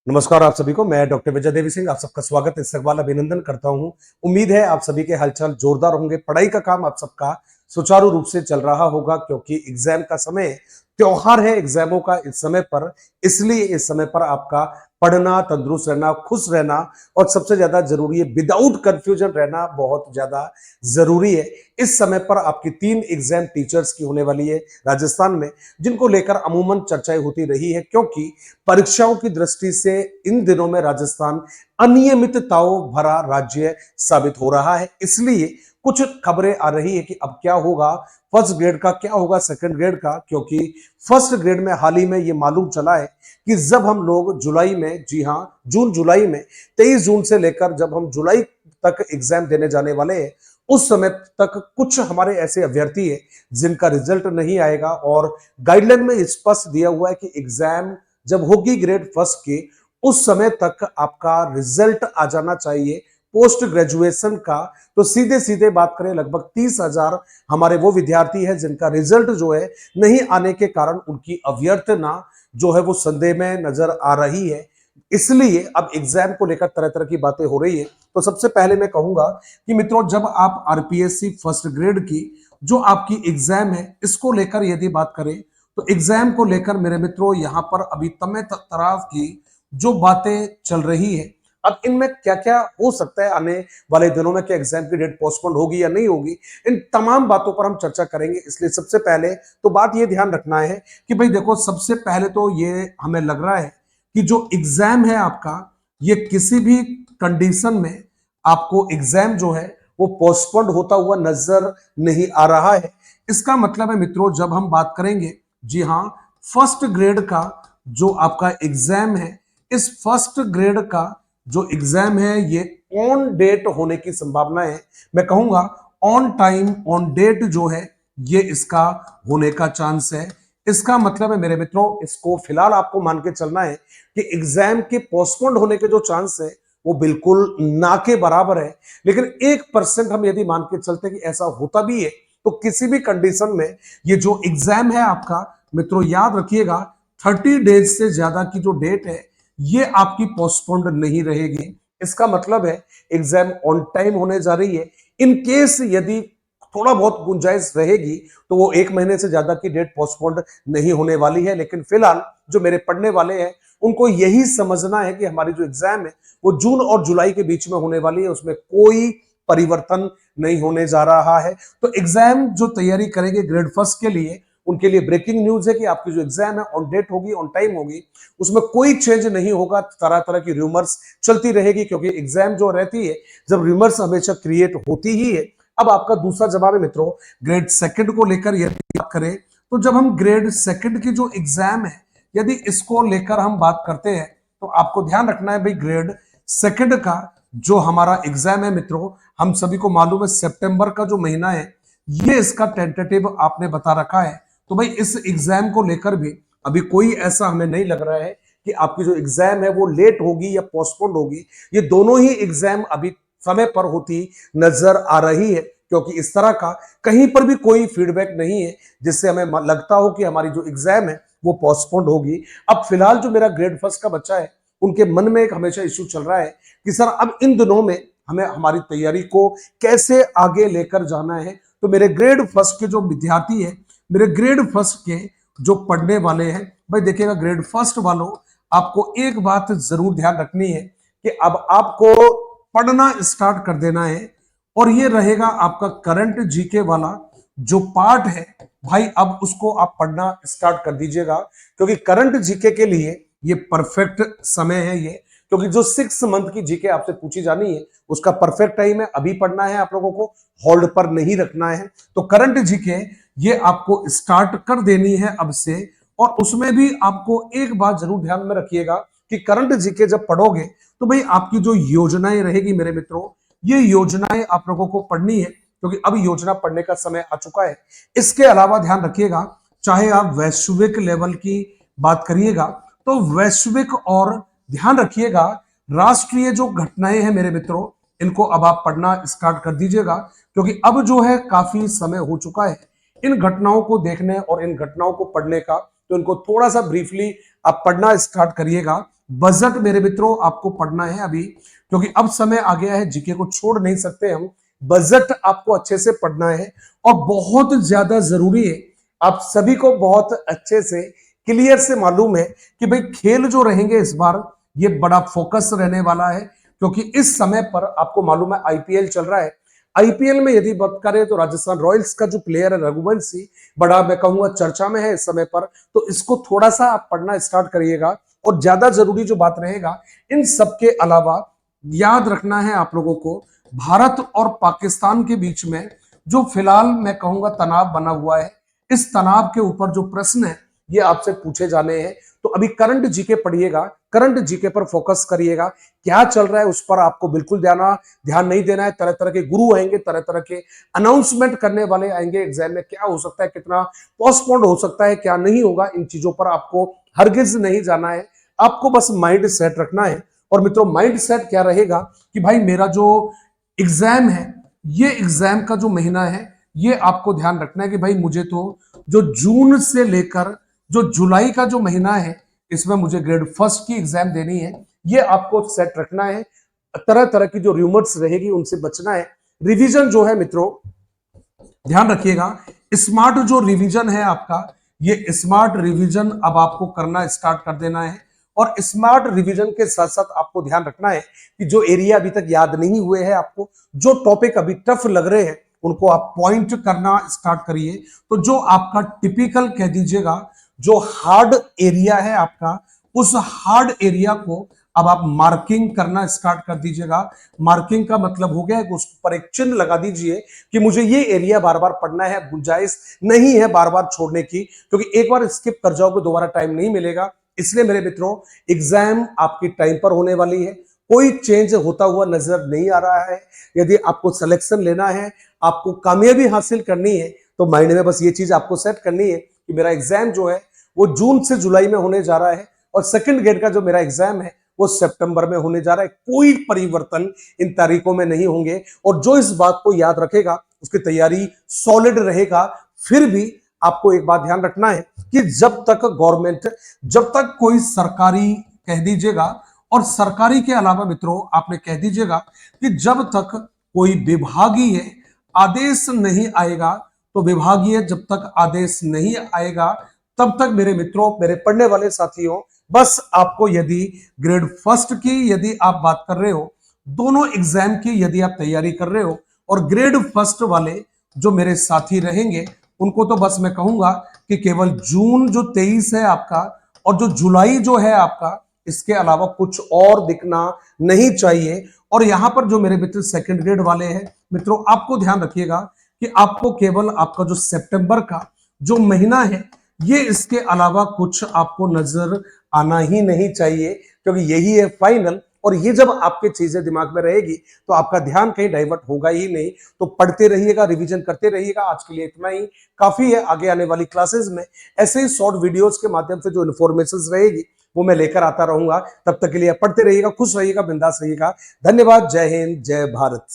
नमस्कार आप सभी को। मैं डॉक्टर विजय देवी सिंह आप सबका स्वागत इस्तकबाल अभिनंदन करता हूं। उम्मीद है आप सभी के हालचाल जोरदार होंगे। पढ़ाई का काम आप सबका सुचारू रूप से चल रहा होगा क्योंकि एग्जाम का समय त्योहार है एग्जामों का इस समय पर। इसलिए इस समय पर आपका पढ़ना, तंदुरुस्त रहना, खुश रहना और सबसे ज्यादा जरूरी है विदाउट कंफ्यूजन रहना बहुत ज्यादा जरूरी है। इस समय पर आपकी 3 एग्जाम टीचर्स की होने वाली है राजस्थान में, जिनको लेकर अमूमन चर्चाएं होती रही है क्योंकि परीक्षाओं की दृष्टि से इन दिनों में राजस्थान अनियमितताओं भरा राज्य साबित हो रहा है। इसलिए कुछ खबरें आ रही है कि अब क्या होगा, फर्स्ट ग्रेड का क्या होगा, सेकंड ग्रेड का, क्योंकि फर्स्ट ग्रेड में हाल ही में ये मालूम चला है कि जब हम लोग जुलाई में, जी हां जून जुलाई में 23 जून से लेकर जब हम जुलाई तक एग्जाम देने जाने वाले हैं, उस समय तक कुछ हमारे ऐसे अभ्यर्थी है जिनका रिजल्ट नहीं आएगा। और गाइडलाइन में स्पष्ट दिया हुआ है कि एग्जाम जब होगी ग्रेड फर्स्ट की, उस समय तक आपका रिजल्ट आ जाना चाहिए पोस्ट ग्रेजुएशन का। तो सीधे सीधे बात करें लगभग 30,000 हमारे वो विद्यार्थी हैं जिनका रिजल्ट जो है नहीं आने के कारण उनकी अभ्यर्थना जो है वो संदेह में नजर आ रही है। इसलिए अब एग्जाम को लेकर तरह तरह की बातें हो रही है। तो सबसे पहले मैं कहूंगा कि मित्रों, जब आप आरपीएससी फर्स्ट ग्रेड की जो आपकी एग्जाम है इसको लेकर यदि बात करें तो एग्जाम को लेकर मेरे मित्रों यहां पर अभी तमाम तरह की जो बातें चल रही है। अब इनमें क्या क्या हो सकता है आने वाले दिनों में, क्या एग्जाम की डेट पोस्टपोन होगी या नहीं होगी, इन तमाम बातों पर हम चर्चा करेंगे। इसलिए सबसे पहले तो बात ये ध्यान रखना है कि भाई देखो, सबसे पहले तो ये हमें लग रहा है कि जो एग्जाम है आपका, ये किसी भी कंडीशन में आपको एग्जाम जो है वो पोस्टपोन्ड होता हुआ नजर नहीं आ रहा है। इसका मतलब है मित्रों, जब हम बात करेंगे, जी हाँ, फर्स्ट ग्रेड का जो आपका एग्जाम है, इस फर्स्ट ग्रेड का जो एग्जाम है ये ऑन डेट होने की संभावना है। मैं कहूंगा ऑन टाइम ऑन डेट जो है ये इसका होने का चांस है। इसका मतलब है मेरे मित्रों, इसको फिलहाल आपको मान के चलना है कि एग्जाम के पोस्टपोन्ड होने के जो चांस है वो बिल्कुल ना के बराबर है। लेकिन 1% हम यदि मान के चलते कि ऐसा होता भी है तो किसी भी कंडीशन में ये जो एग्जाम है आपका, मित्रों याद रखिएगा, 30 डेज से ज्यादा की जो डेट है ये आपकी पोस्टपोन्ड नहीं रहेगी। इसका मतलब है एग्जाम ऑन टाइम होने जा रही है। इन केस यदि थोड़ा बहुत गुंजाइश रहेगी तो वो 1 महीने से ज्यादा की डेट पोस्टपोन्ड नहीं होने वाली है। लेकिन फिलहाल जो मेरे पढ़ने वाले हैं उनको यही समझना है कि हमारी जो एग्जाम है वो जून और जुलाई के बीच में होने वाली है, उसमें कोई परिवर्तन नहीं होने जा रहा है। तो एग्जाम जो तैयारी करेंगे ग्रेड फर्स्ट के लिए, उनके लिए ब्रेकिंग न्यूज है कि आपकी जो एग्जाम है ऑन डेट होगी, ऑन टाइम होगी, उसमें कोई चेंज नहीं होगा। तरह तरह की रूमर्स चलती रहेगी क्योंकि एग्जाम जो रहती है, जब रूमर्स हमेशा क्रिएट होती ही है। अब आपका दूसरा जवाब है मित्रों, ग्रेड सेकंड को लेकर यदि बात करें तो जब हम ग्रेड सेकंड की जो एग्जाम है यदि इसको लेकर हम बात करते हैं तो आपको ध्यान रखना है भाई, ग्रेड सेकंड का जो हमारा एग्जाम है मित्रों, हम सभी को मालूम है सितंबर का जो महीना है ये इसका टेंटेटिव आपने बता रखा है। तो भाई इस एग्जाम को लेकर भी अभी कोई ऐसा हमें नहीं लग रहा है कि आपकी जो एग्जाम है वो लेट होगी या पोस्टपोन्ड होगी। ये दोनों ही एग्जाम अभी समय पर होती नजर आ रही है क्योंकि इस तरह का कहीं पर भी कोई फीडबैक नहीं है जिससे हमें लगता हो कि हमारी जो एग्जाम है वो पोस्टपोन्ड होगी। अब फिलहाल जो मेरा ग्रेड फर्स्ट का बच्चा है उनके मन में एक हमेशा इश्यू चल रहा है कि सर अब इन दिनों में हमें हमारी तैयारी को कैसे आगे लेकर जाना है। तो मेरे ग्रेड फर्स्ट के जो विद्यार्थी है, मेरे ग्रेड फर्स्ट के जो पढ़ने वाले हैं, भाई देखिएगा ग्रेड फर्स्ट वालों, आपको एक बात जरूर ध्यान रखनी है कि अब आपको पढ़ना स्टार्ट कर देना है। और ये रहेगा आपका करंट जीके वाला जो पार्ट है, भाई अब उसको आप पढ़ना स्टार्ट कर दीजिएगा क्योंकि करंट जीके के लिए ये परफेक्ट समय है ये। क्योंकि जो 6 मंथ की जीके आपसे पूछी जानी है उसका परफेक्ट टाइम है, अभी पढ़ना है, आप लोगों को होल्ड पर नहीं रखना है। तो करंट जीके ये आपको स्टार्ट कर देनी है अब से। और उसमें भी आपको एक बात जरूर ध्यान में रखिएगा कि करंट जीके जब पढ़ोगे तो भाई आपकी जो योजनाएं रहेगी मेरे मित्रों, ये योजनाएं आप लोगों को पढ़नी है क्योंकि अब योजना पढ़ने का समय आ चुका है। इसके अलावा ध्यान रखिएगा, चाहे आप वैश्विक लेवल की बात करिएगा तो वैश्विक, और ध्यान रखिएगा राष्ट्रीय जो घटनाएं हैं मेरे मित्रों, इनको अब आप पढ़ना स्टार्ट कर दीजिएगा क्योंकि अब जो है काफी समय हो चुका है इन घटनाओं को देखने और इन घटनाओं को पढ़ने का। तो इनको थोड़ा सा ब्रीफली आप पढ़ना स्टार्ट करिएगा बजट मेरे मित्रों आपको पढ़ना है अभी, क्योंकि अब समय आ गया है, जीके को छोड़ नहीं सकते हम। बजट आपको अच्छे से पढ़ना है और बहुत ज्यादा जरूरी है। आप सभी को बहुत अच्छे से क्लियर से मालूम है कि भाई खेल जो रहेंगे इस बार ये बड़ा फोकस रहने वाला है, क्योंकि इस समय पर आपको मालूम है आईपीएल चल रहा है। आईपीएल में यदि बात करें तो राजस्थान रॉयल्स का जो प्लेयर है रघुवंशी, बड़ा मैं कहूंगा चर्चा में है इस समय पर, तो इसको थोड़ा सा आप पढ़ना स्टार्ट करिएगा। और ज्यादा जरूरी जो बात रहेगा, इन सब के अलावा याद रखना है आप लोगों को, भारत और पाकिस्तान के बीच में जो फिलहाल मैं कहूंगा तनाव बना हुआ है, इस तनाव के ऊपर जो प्रश्न है ये आपसे पूछे जाने हैं। तो अभी करंट जीके पढ़िएगा, करंट जीके पर फोकस करिएगा, क्या चल रहा है उस पर आपको बिल्कुल ध्यान नहीं देना है। तरह तरह के गुरु आएंगे, तरह तरह के अनाउंसमेंट करने वाले आएंगे एग्जाम में, क्या हो सकता है, कितना पोस्टपोन्ड हो सकता है, क्या नहीं होगा, इन चीजों पर आपको हरगिज नहीं जाना है। आपको बस माइंड सेट रखना है। और मित्रों माइंड सेट क्या रहेगा कि भाई मेरा जो एग्जाम है, ये एग्जाम का जो महीना है ये आपको ध्यान रखना है कि भाई मुझे तो जो जून से लेकर जो जुलाई का जो महीना है इसमें मुझे ग्रेड फर्स्ट की एग्जाम देनी है, ये आपको सेट रखना है। तरह तरह की जो रूमर्स रहेगी उनसे बचना है। रिवीजन जो है मित्रों ध्यान रखिएगा, स्मार्ट जो रिवीजन है आपका, ये स्मार्ट रिवीजन अब आपको करना स्टार्ट कर देना है। और स्मार्ट रिवीजन के साथ साथ आपको ध्यान रखना है कि जो एरिया अभी तक याद नहीं हुए हैं आपको, जो टॉपिक अभी टफ लग रहे हैं उनको आप पॉइंट करना स्टार्ट करिए। तो जो आपका टिपिकल कह दीजिएगा जो हार्ड एरिया है आपका, उस हार्ड एरिया को अब आप मार्किंग करना स्टार्ट कर दीजिएगा। मार्किंग का मतलब हो गया है कि उस पर एक चिन्ह लगा दीजिए कि मुझे ये एरिया बार बार पढ़ना है, गुंजाइश नहीं है बार बार छोड़ने की, क्योंकि एक बार स्किप कर जाओगे दोबारा टाइम नहीं मिलेगा। इसलिए मेरे मित्रों एग्जाम आपकी टाइम पर होने वाली है, कोई चेंज होता हुआ नजर नहीं आ रहा है। यदि आपको सिलेक्शन लेना है, आपको कामयाबी हासिल करनी है, तो माइंड में बस ये चीज आपको सेट करनी है कि मेरा एग्जाम जो है वो जून से जुलाई में होने जा रहा है, और सेकंड ग्रेड का जो मेरा एग्जाम है वो सितंबर में होने जा रहा है। कोई परिवर्तन इन तारीखों में नहीं होंगे। और जो इस बात को याद रखेगा उसकी तैयारी सॉलिड रहेगा। फिर भी आपको एक बात ध्यान रखना है कि जब तक गवर्नमेंट, जब तक कोई सरकारी कह दीजिएगा, और सरकारी के अलावा मित्रों आपने कह दीजिएगा कि जब तक कोई विभागीय आदेश नहीं आएगा, तो विभागीय जब तक आदेश नहीं आएगा तब तक मेरे मित्रों, मेरे पढ़ने वाले साथियों, बस आपको यदि ग्रेड फर्स्ट की यदि आप बात कर रहे हो, दोनों एग्जाम की यदि आप तैयारी कर रहे हो, और ग्रेड फर्स्ट वाले जो मेरे साथी रहेंगे उनको तो बस मैं कहूंगा कि केवल जून जो 23 है आपका और जो जुलाई जो है आपका, इसके अलावा कुछ और दिखना नहीं चाहिए। और यहां पर जो मेरे मित्र सेकंड ग्रेड वाले हैं मित्रों, आपको ध्यान रखिएगा कि आपको केवल आपका जो सितंबर का जो महीना है ये, इसके अलावा कुछ आपको नजर आना ही नहीं चाहिए, क्योंकि यही है फाइनल। और ये जब आपके चीजें दिमाग में रहेगी तो आपका ध्यान कहीं डाइवर्ट होगा ही नहीं। तो पढ़ते रहिएगा, रिवीजन करते रहिएगा। आज के लिए इतना ही काफी है। आगे आने वाली क्लासेस में ऐसे ही शॉर्ट वीडियोस के माध्यम से जो इन्फॉर्मेशन रहेगी वो मैं लेकर आता रहूंगा। तब तक के लिए पढ़ते रहिएगा, खुश रहिएगा, बिंदास रहिएगा। धन्यवाद। जय हिंद, जय भारत।